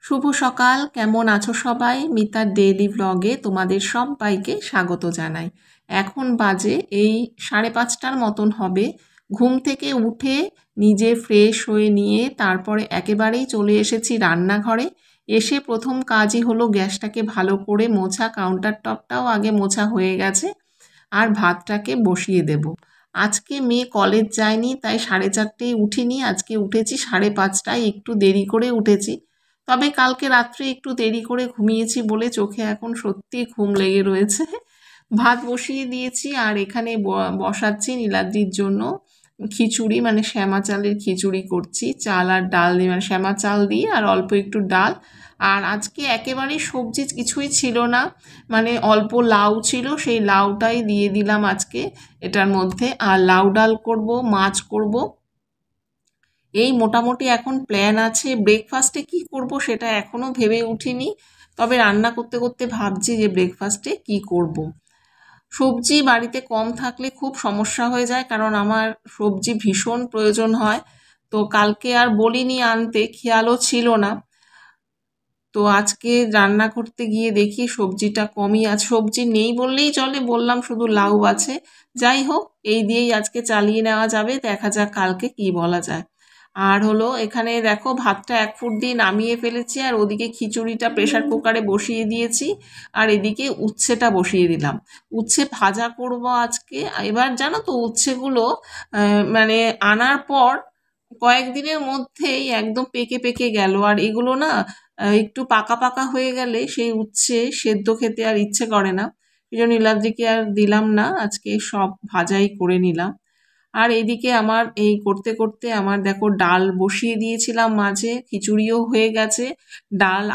শুভ সকাল, কেমন আছো সবাই? মিতার ডেইলি ব্লগে তোমাদের সবাইকে স্বাগত জানাই। এখন বাজে এই 5:30টার মতন হবে। ঘুম থেকে উঠে নিজে ফ্রেশ হয়ে নিয়ে তারপরে একেবারেই চলে এসেছি রান্নাঘরে। এসে প্রথম কাজই হলো গ্যাসটাকে ভালো করে মোছা, কাউন্টার টপটাও আগে মোছা হয়ে গেছে, আর ভাতটাকে বসিয়ে দেব। আজকে মেয়ে কলেজ যায়নি, তাই 4:30টায় উঠিনি, আজকে উঠেছি 5:30টায়, একটু দেরি করে উঠেছি। তবে কালকে রাত্রে একটু দেরি করে ঘুমিয়েছি বলে চোখে এখন সত্যি ঘুম লেগে রয়েছে। ভাত বসিয়ে দিয়েছি, আর এখানে বসাচ্ছি নীলাদ্রির জন্য খিচুড়ি, মানে শ্যামা চালের খিচুড়ি করছি, চাল আর ডাল দিয়ে, মানে শ্যামা চাল দিয়ে আর অল্প একটু ডাল। আর আজকে একেবারেই সবজি কিছুই ছিল না, মানে অল্প লাউ ছিল, সেই লাউটাই দিয়ে দিলাম আজকে এটার মধ্যে। আর লাউ ডাল করব, মাছ করব, এই মোটামুটি এখন প্ল্যান আছে। ব্রেকফাস্টে কি করব সেটা এখনও ভেবে উঠিনি, তবে রান্না করতে করতে ভাবছি যে ব্রেকফাস্টে কি করব। সবজি বাড়িতে কম থাকলে খুব সমস্যা হয়ে যায়, কারণ আমার সবজি ভীষণ প্রয়োজন হয়। তো কালকে আর বলিনি আনতে, খেয়ালও ছিল না। তো আজকে রান্না করতে গিয়ে দেখি সবজিটা কমই আছে, সবজি নেই বললেই চলে, বললাম শুধু লাউ আছে। যাই হোক, এই দিয়েই আজকে চালিয়ে নেওয়া যাবে, দেখা যাক কালকে কি বলা যায়। আর হলো এখানে দেখো ভাতটা 1 ফুট দিয়ে নামিয়ে ফেলেছি, আর ওদিকে খিচুড়িটা প্রেসার কুকারে বসিয়ে দিয়েছি, আর এদিকে উচ্ছেটা বসিয়ে দিলাম। উচ্ছে ভাজা করব আজকে। এবার জানো তো উচ্ছেগুলো মানে আনার পর কয়েকদিনের মধ্যেই একদম পেকে পেকে গেল, আর এগুলো না একটু পাকা পাকা হয়ে গেলে সেই উচ্ছে সেদ্ধ খেতে আর ইচ্ছে করে না। এই জন্য নীলাদ্রিকে আর দিলাম না, আজকে সব ভাজাই করে নিলাম। আর এইদিকে আমার এই করতে করতে আমার দেখো ডাল বসিয়ে দিয়েছিলাম মাঝে, খিচুড়িও হয়ে গেছে। ডাল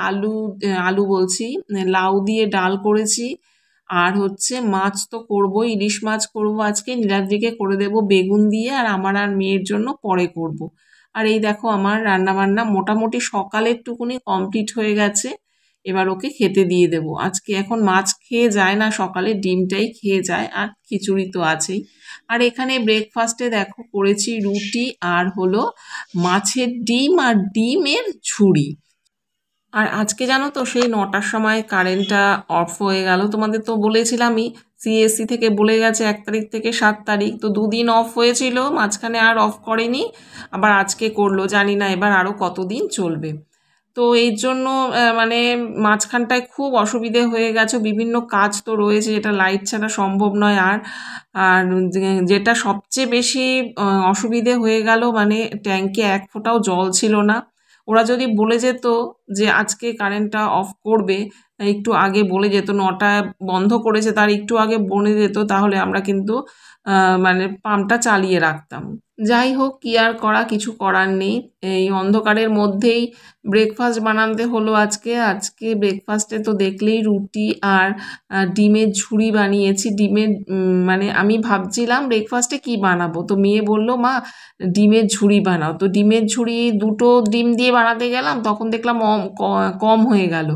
আলু বলছি, লাউ দিয়ে ডাল করেছি। আর হচ্ছে মাছ তো করবোই, ইলিশ মাছ করব আজকে, নীলাদ্রিকে করে দেব বেগুন দিয়ে, আর আমার আর মেয়ের জন্য পরে করব। আর এই দেখো আমার রান্না বান্না মোটামুটি সকালের টুকুনি কমপ্লিট হয়ে গেছে। এবার ওকে খেতে দিয়ে দেব। আজকে এখন মাছ খেয়ে যায় না, সকালে ডিমটাই খেয়ে যায়, আর খিচুড়ি তো আছেই। আর এখানে ব্রেকফাস্টে দেখো করেছি রুটি, আর হলো মাছের ডিম আর ডিমের ঝুড়ি। আর আজকে জানো তো সেই 9টার সময় কারেন্টটা অফ হয়ে গেল, তোমাদের তো বলেছিলামই, সিএসসি থেকে বলে গেছে 1 তারিখ থেকে 7 তারিখ, তো 2 দিন অফ হয়েছিল, মাঝখানে আর অফ করেনি, আবার আজকে করলো, জানি না এবার আরও কতদিন চলবে। তো এই জন্য মানে মাঝখানটায় খুব অসুবিধে হয়ে গেছে, বিভিন্ন কাজ তো রয়েছে, যেটা লাইট ছাড়া সম্ভব নয়। আর আর যেটা সবচেয়ে বেশি অসুবিধে হয়ে গেল, মানে ট্যাঙ্কে 1 ফোঁটাও জল ছিল না। ওরা যদি বলে যেত যে আজকে কারেন্টটা অফ করবে, একটু আগে বলে যেত, 9টায় বন্ধ করেছে তার একটু আগে বলে যেত, তাহলে আমরা কিন্তু মানে পাম্পটা চালিয়ে রাখতাম। যাই হোক, কি আর করা, কিছু করার নেই। এই অন্ধকারের মধ্যেই ব্রেকফাস্ট বানাতে হলো আজকে। আজকে ব্রেকফাস্টে তো দেখলেই রুটি আর ডিমের ঝুড়ি বানিয়েছি। ডিমের মানে আমি ভাবছিলাম ব্রেকফাস্টে কি বানাবো, তো মেয়ে বলল মা ডিমের ঝুড়ি বানাও। তো ডিমের ঝুড়ি 2টো ডিম দিয়ে বানাতে গেলাম, তখন দেখলাম কম হয়ে গেল।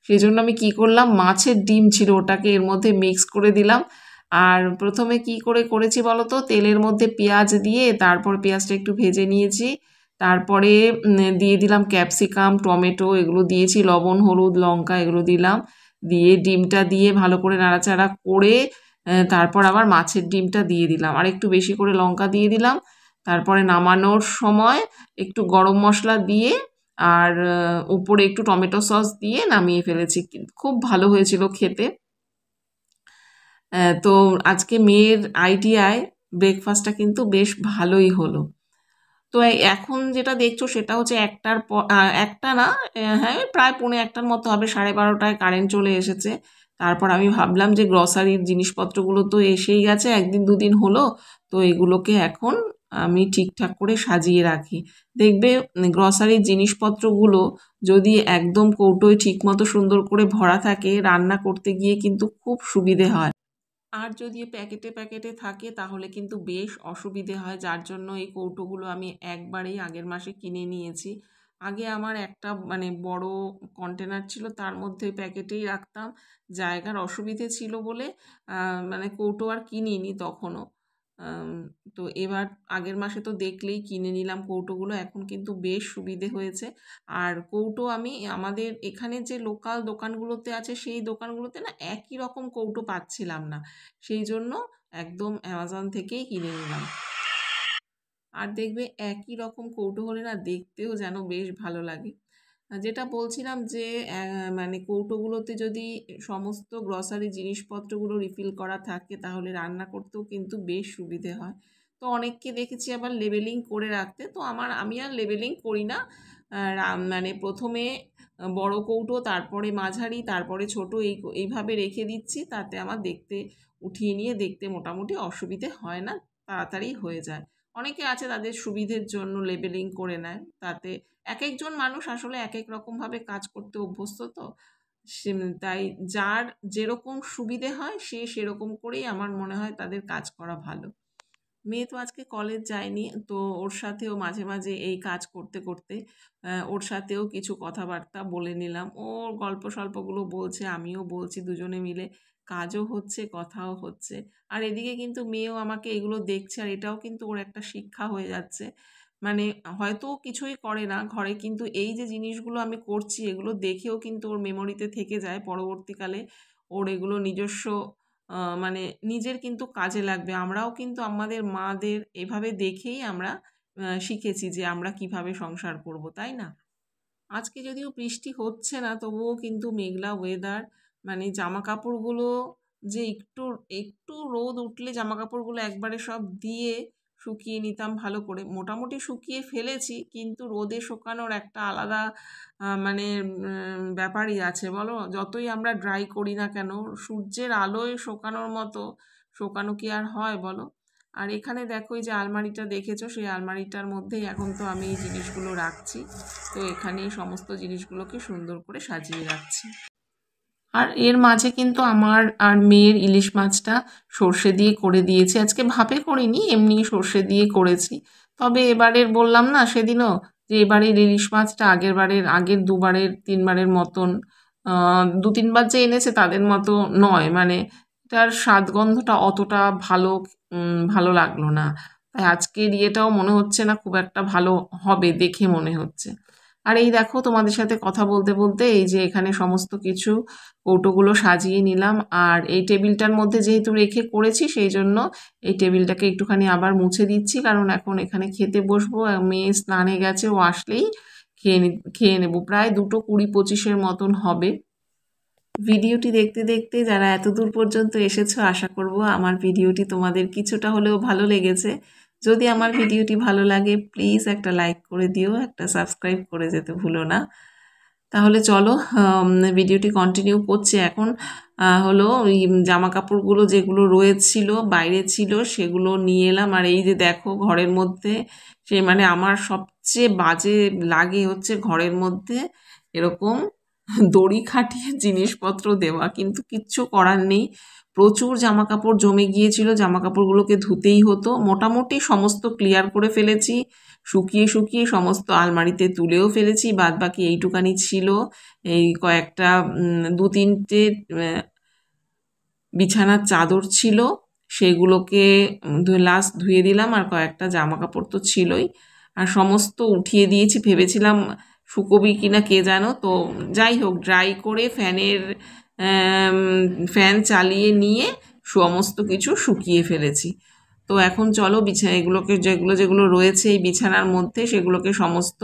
সেই জন্য আমি কি করলাম, মাছের ডিম ছিল ওটাকে এর মধ্যে মিক্স করে দিলাম। আর প্রথমে কি করে করেছি বলো তো, তেলের মধ্যে পেঁয়াজ দিয়ে, তারপর পেঁয়াজটা একটু ভেজে নিয়েছি, তারপরে দিয়ে দিলাম ক্যাপসিকাম, টমেটো, এগুলো দিয়েছি, লবণ, হলুদ, লঙ্কা এগুলো দিলাম, দিয়ে ডিমটা দিয়ে ভালো করে নাড়াচাড়া করে তারপর আবার মাছের ডিমটা দিয়ে দিলাম, আর একটু বেশি করে লঙ্কা দিয়ে দিলাম। তারপরে নামানোর সময় একটু গরম মশলা দিয়ে, আর উপরে একটু টমেটো সস দিয়ে নামিয়ে ফেলেছি। খুব ভালো হয়েছিল খেতে। তো আজকে মেয়ের আইডিয়ায় ব্রেকফাস্টটা কিন্তু বেশ ভালোই হলো। তো এখন যেটা দেখছো সেটা হচ্ছে 1টার পর, 1টা না, হ্যাঁ ওই প্রায় 1:45টার মতো হবে, 12:30টায় কারেন্ট চলে এসেছে। তারপর আমি ভাবলাম যে গ্রসারির জিনিসপত্রগুলো তো এসেই গেছে, 1 দিন 2 দিন হলো, তো এগুলোকে এখন আমি ঠিকঠাক করে সাজিয়ে রাখি। দেখবে গ্রসারির জিনিসপত্রগুলো যদি একদম কৌটোয় ঠিকমতো সুন্দর করে ভরা থাকে, রান্না করতে গিয়ে কিন্তু খুব সুবিধে হয়। আর যদি প্যাকেটে প্যাকেটে থাকে তাহলে কিন্তু বেশ অসুবিধে হয়, যার জন্য এই কৌটোগুলো আমি একবারেই আগের মাসে কিনে নিয়েছি। আগে আমার একটা মানে বড় কন্টেনার ছিল, তার মধ্যে প্যাকেটেই রাখতাম। জায়গার অসুবিধে ছিল বলে মানে কৌটো আর কিনিনি তখনও। আম তো এবার আগের মাসে তো দেখলেই কিনে নিলাম কৌটোগুলো। এখন কিন্তু বেশ সুবিধে হয়েছে। আর কৌটো আমি আমাদের এখানে যে লোকাল দোকানগুলোতে আছে, সেই দোকানগুলোতে না একই রকম কৌটো পাচ্ছিলাম না। সেই জন্য একদম অ্যামাজন থেকেই কিনে নিলাম। আর দেখবে একই রকম কৌটো হলে না দেখতেও যেন বেশ ভালো লাগে। যেটা বলছিলাম যে মানে কৌটোগুলোতে যদি সমস্ত গ্রসারি জিনিসপত্রগুলো রিফিল করা থাকে তাহলে রান্না করতেও কিন্তু বেশ সুবিধে হয়। তো অনেককে দেখেছি আবার লেবেলিং করে রাখতে, তো আমি আর লেবেলিং করি না। মানে প্রথমে বড় কৌটো, তারপরে মাঝারি, তারপরে ছোট, এইভাবে রেখে দিচ্ছি। তাতে আমার দেখতে উঠিয়ে নিয়ে দেখতে মোটামুটি অসুবিধে হয় না, তাড়াতাড়ি হয়ে যায়। অনেকে আছে তাদের সুবিধের জন্য লেবেলিং করে নেয়, তাতে এক একজন মানুষ আসলে এক এক রকমভাবে কাজ করতে অভ্যস্ত, তো তাই যার যেরকম সুবিধে হয় সে সেরকম করেই আমার মনে হয় তাদের কাজ করা ভালো। মেয়ে তো আজকে কলেজ যায়নি, তো ওর সাথেও মাঝে মাঝে এই কাজ করতে করতে ওর সাথেও কিছু কথাবার্তা বলে নিলাম। ওর গল্প সল্পগুলো বলছে, আমিও বলছি, দুজনে মিলে কাজও হচ্ছে, কথাও হচ্ছে। আর এদিকে কিন্তু মেয়েও আমাকে এগুলো দেখছে, আর এটাও কিন্তু ওর একটা শিক্ষা হয়ে যাচ্ছে। মানে হয়তো ও কিছুই করে না ঘরে, কিন্তু এই যে জিনিসগুলো আমি করছি এগুলো দেখেও কিন্তু ওর মেমোরিতে থেকে যায়। পরবর্তীকালে ওর এগুলো নিজস্ব মানে নিজের কিন্তু কাজে লাগবে। আমরাও কিন্তু আমাদের মাদের এভাবে দেখেই আমরা শিখেছি যে আমরা কিভাবে সংসার করব, তাই না? আজকে যদিও বৃষ্টি হচ্ছে না, তবুও কিন্তু মেঘলা ওয়েদার। মানে জামা কাপড়গুলো যে একটু একটু রোদ উঠলে জামা কাপড়গুলো একবারে সব দিয়ে শুকিয়ে নিতাম ভালো করে, মোটামুটি শুকিয়ে ফেলেছি, কিন্তু রোদে শুকানোর একটা আলাদা মানে ব্যাপারই আছে বলো। যতই আমরা ড্রাই করি না কেন, সূর্যের আলোয় শুকানোর মতো শুকানো কি আর হয় বলো। আর এখানে দেখো এই যে আলমারিটা দেখেছো, সেই আলমারিটার মধ্যেই এখন তো আমি এই জিনিসগুলো রাখছি। তো এখানে এই সমস্ত জিনিসগুলোকে সুন্দর করে সাজিয়ে রাখছি। আর এর মাঝে কিন্তু আমার আর মেয়ের ইলিশ মাছটা সর্ষে দিয়ে করে দিয়েছি। আজকে ভাপে করিনি, এমনি সর্ষে দিয়ে করেছি। তবে এবারের বললাম না সেদিনও, যে এবারের ইলিশ মাছটা আগের দুবারের তিনবারের মতন, দু তিনবার যে এনেছে তাদের মতো নয়। মানে এটার স্বাদগন্ধটা অতটা ভালো লাগলো না। তাই আজকের ইয়েটাও মনে হচ্ছে না খুব একটা ভালো হবে, দেখে মনে হচ্ছে। আর এই দেখো তোমাদের সাথে কথা বলতে বলতে এই যে এখানে সমস্ত কিছু কৌটোগুলো সাজিয়ে নিলাম। আর এই টেবিলটার মধ্যে যেহেতু রেখে করেছি, সেই জন্য এই টেবিলটাকে একটুখানি আবার মুছে দিচ্ছি, কারণ এখন এখানে খেতে বসবো। মেয়ে স্নানে গেছে, ও আসলেই খেয়ে নেব। প্রায় 2:20-25 মতন হবে। ভিডিওটি দেখতে দেখতে যারা এত দূর পর্যন্ত এসেছো, আশা করব আমার ভিডিওটি তোমাদের কিছুটা হলেও ভালো লেগেছে। যদি আমার ভিডিওটি ভালো লাগে প্লিজ একটা লাইক করে দিও, একটা সাবস্ক্রাইব করে যেতে ভুলো না। তাহলে চলো ভিডিওটি কন্টিনিউ করছি এখন। হলো ওই জামা কাপড়গুলো যেগুলো রয়েছিল বাইরে ছিল সেগুলো নিয়ে এলাম। আর এই যে দেখো ঘরের মধ্যে মানে আমার সবচেয়ে বাজে লাগে হচ্ছে ঘরের মধ্যে এরকম দড়ি খাটিয়ে জিনিসপত্র দেওয়া, কিন্তু কিচ্ছু করার নেই। প্রচুর জামা কাপড় জমে গিয়েছিল, জামা কাপড়গুলোকে ধুতেই হতো। মোটামুটি সমস্ত ক্লিয়ার করে ফেলেছি, শুকিয়ে শুকিয়ে সমস্ত আলমারিতে তুলেও ফেলেছি। বাদ বাকি এইটুকানি ছিল, এই কয়েকটা 2-3টে বিছানার চাদর ছিল, সেগুলোকে লাস্ট ধুয়ে দিলাম। আর কয়েকটা জামা কাপড় তো ছিলই, আর সমস্ত উঠিয়ে দিয়েছি। ভেবেছিলাম শুকোবি কিনা কে জানো, তো যাই হোক ড্রাই করে ফ্যান চালিয়ে নিয়ে সমস্ত কিছু শুকিয়ে ফেলেছি। তো এখন চলো এগুলোকে যেগুলো যেগুলো রয়েছে এই বিছানার মধ্যে সেগুলোকে সমস্ত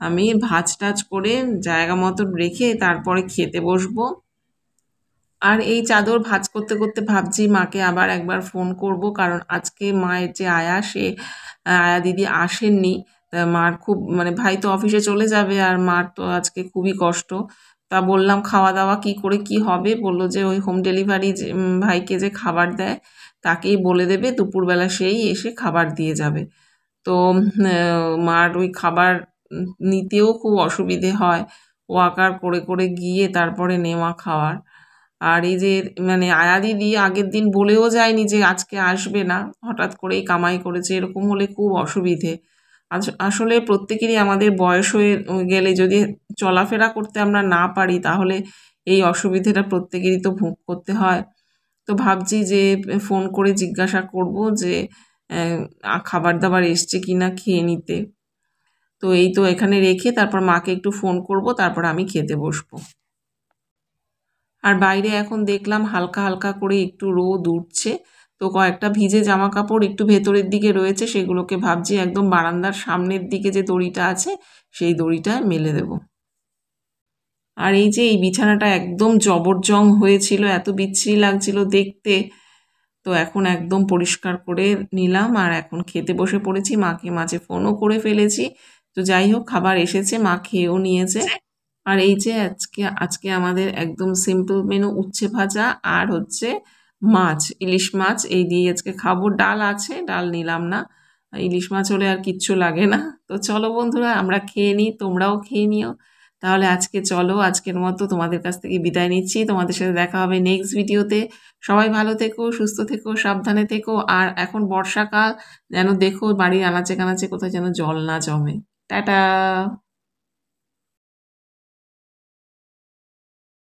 আমি ভাঁজ টাজ করে জায়গা মতন রেখে তারপরে খেতে বসবো। আর এই চাদর ভাঁজ করতে করতে ভাবছি মাকে আবার একবার ফোন করব, কারণ আজকে মায়ের যে আয়া দিদি আসেননি। তা মার খুব মানে ভাই তো অফিসে চলে যাবে, আর মার তো আজকে খুবই কষ্ট। তা বললাম খাওয়া দাওয়া কি করে কি হবে, বললো যে ওই হোম ডেলিভারি ভাইকে যে খাবার দেয় তাকেই বলে দেবে, দুপুরবেলা সেই এসে খাবার দিয়ে যাবে। তো মার ওই খাবার নিতেও খুব অসুবিধে হয়, ওয়াকার করে করে গিয়ে তারপরে নেওয়া খাওয়ার। আর এই যে মানে আয়া দিদি আগের দিন বলেও যায়নি যে আজকে আসবে না, হঠাৎ করেই কামাই করেছে, এরকম হলে খুব অসুবিধে। আসলে প্রত্যেকেরই আমাদের বয়স হয়ে গেলে যদি চলাফেরা করতে আমরা না পারি তাহলে এই অসুবিধাটা প্রত্যেকেরই তো ভোগ করতে হয়। তো ভাবছি যে ফোন করে জিজ্ঞাসা করব যে খাবার দাবার এসছে কিনা খেয়ে নিতে। তো এই তো এখানে রেখে তারপর মাকে একটু ফোন করব, তারপর আমি খেতে বসবো। আর বাইরে এখন দেখলাম হালকা হালকা করে একটু রোদ উঠছে, তো কয়েকটা ভিজে জামা কাপড় একটু ভেতরের দিকে রয়েছে, সেগুলোকে ভাবছি একদম বারান্দার সামনের দিকে যে দড়িটা আছে সেই দড়িটায় মেলে দেব। আর এই যে এই বিছানাটা একদম জবরজং হয়েছিল, এত বিচ্ছিরি লাগছিল দেখতে, তো এখন একদম পরিষ্কার করে নিলাম আর এখন খেতে বসে পড়েছি। মাকে মাঝে ফোনও করে ফেলেছি। তো যাই হোক, খাবার এসেছে, মা খেয়েও নিয়েছে। আর এই যে আজকে আজকে আমাদের একদম সিম্পল মেনু, উচ্ছে ভাজা আর হচ্ছে মাছ, ইলিশ মাছ, এই দিয়ে আজকে খাবো। ডাল আছে, ডাল নিলাম না, ইলিশ মাছ হলে আর কিচ্ছু লাগে না। তো চলো বন্ধুরা, আমরা খেয়ে নিই, তোমরাও খেয়ে নিও। তাহলে আজকে চলো, আজকের মতো তোমাদের কাছ থেকে বিদায় নিচ্ছি। তোমাদের সাথে দেখা হবে নেক্সট ভিডিওতে। সবাই ভালো থেকো, সুস্থ থেকো, সাবধানে থেকো। আর এখন বর্ষাকাল, যেন দেখো বাড়ির আনাচে কানাচে কোথাও যেন জল না জমে। টাটা।